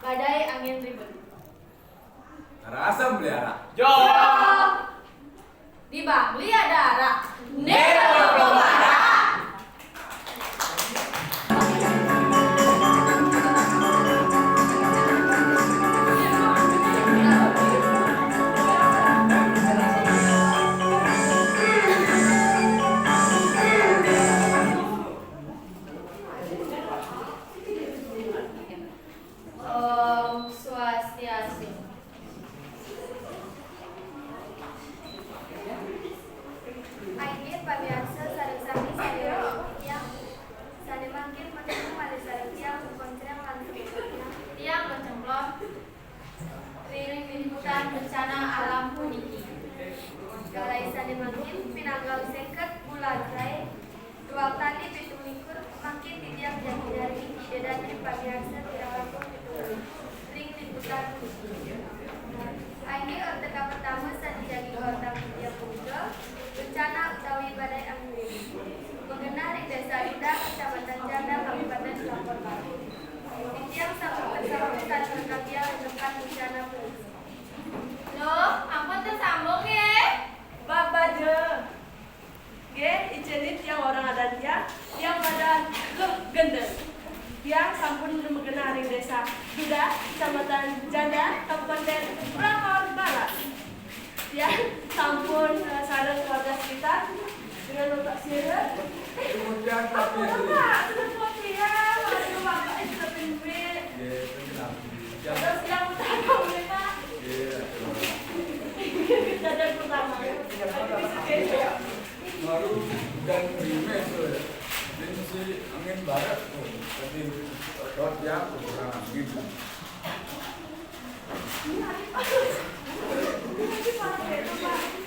badai angin ribut. Rasa melihara. Jo. Di Bangli ada ara. Neoplomara. Om Swastiastu. Aingin pabiasa sareng sami sadaya yang sade mangkin menemu pada sareng tiang kontreng lan Tiang mencemplon riring diliputan bencana alam puniki. galai sade mangkin pinanggal seket bulan rai dua tali pitung likur mangkin di tiang jadi dari ide dan pabiasa tidak langsung pitung ring liputan Aingin ortega pertama sadi jadi kota tiang pujo bencana utawi badai angin mengenai desa Indah, Kecamatan Janda, Kabupaten Lampung Barat. Di tiang sambung bersama dan berkabia menekan bencana polisi. Loh, ampun tersambung ya. Babaje. Ge, icenit yang orang adat yang pada gendeng. Yang sampun mengenari desa Duda, Kecamatan Janda, Kabupaten Lampung Barat. Yang sampun sareng keluarga sekitar dengan otak sirah. Kemudian Apa tapi Pak? Sudah kopi ya. Waduh, Bapak sudah pindah. Terus yang utama Pak. Kejadian pertama. baru dan primer tuh ya. Ini si angin barat tuh, tapi dot yang kurang angin.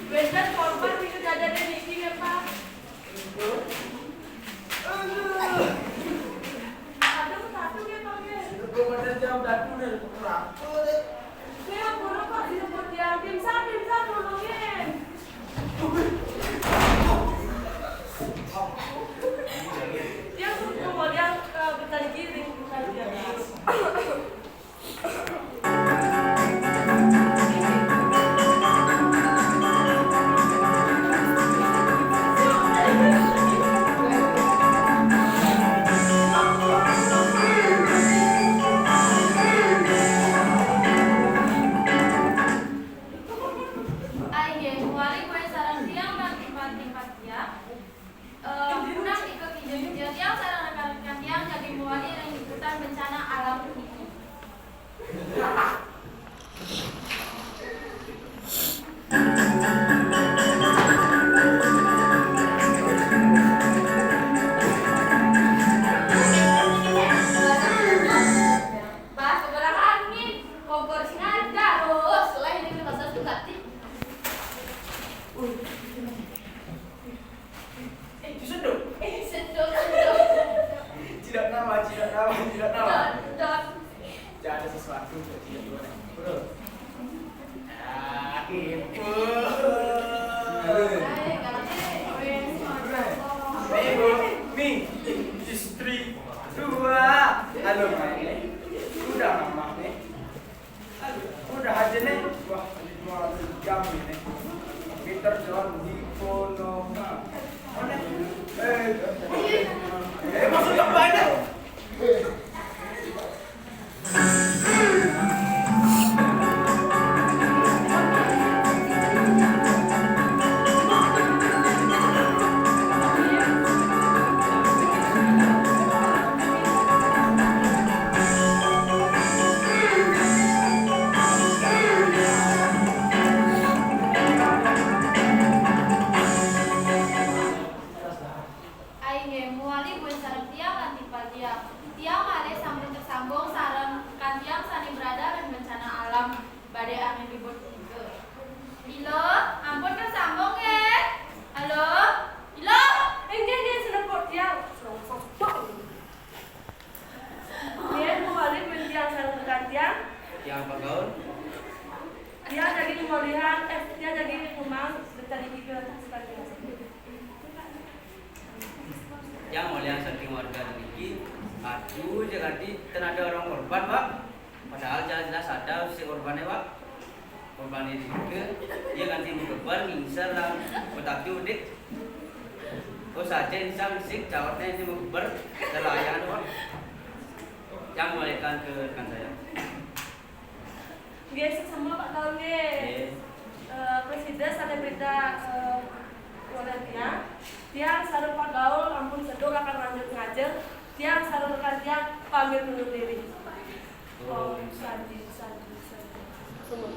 Bener korban di kejadian ini ya Pak. Aduh, satu ya Pak ya. Kemudian jam datu nih kurang. Saya buruk Pak disebut yang dimsum nolongin. Dia kemudian bertani giring Aige, muali kue sarang tiang dan timpat-timpat tiang. Punang ikut hijau-hijau tiang sarang rekan-rekan tiang jadi muali yang ikutan bencana alam puniki. Bah, seberang angin, kompor sengaja, terus selain ini kita satu ganti. Disedot. Sedot. Tidak nama. Dot. Tidak ada sesuatu tidak dua. Bro. Ah, ibu. Nih, istri dua. Halo, Mak. Udah nama nih. Udah aja nih. Wah, ini 2 jam ini. Peter John di Konoha. Masuk ke banyak. Aige muali kue sareng tiang lan timpal tiang. Tiang male sambung tersambung sareng kan tiang sani berada dan bencana alam badai angin ribut tiga. Ilo, ampun tersambung ya. Halo, Ilo. dia senepot yang dia mengawali yang sareng gantian. Yang apa gaun? Dia jadi pemulihan, dia jadi rumah dari tiga sekali. Yang mulia saking warga niki, aduh jadi tenaga orang korban, Pak. Padahal jelas-jelas ada si korbannya Wak. Korban ini juga dia ganti beban ngingser lah kotak judik. Oh saja insang sik jawabnya ini beban selayan Wak. Yang balikan ke rekan saya. Guys, semua Pak tahu nih. Presiden ada berita tiang. Tiang sarung pagaul ampun sedul akan lanjut ngajar. Tiang sarung kerja pamit undur diri. Oh, sanji. Semua.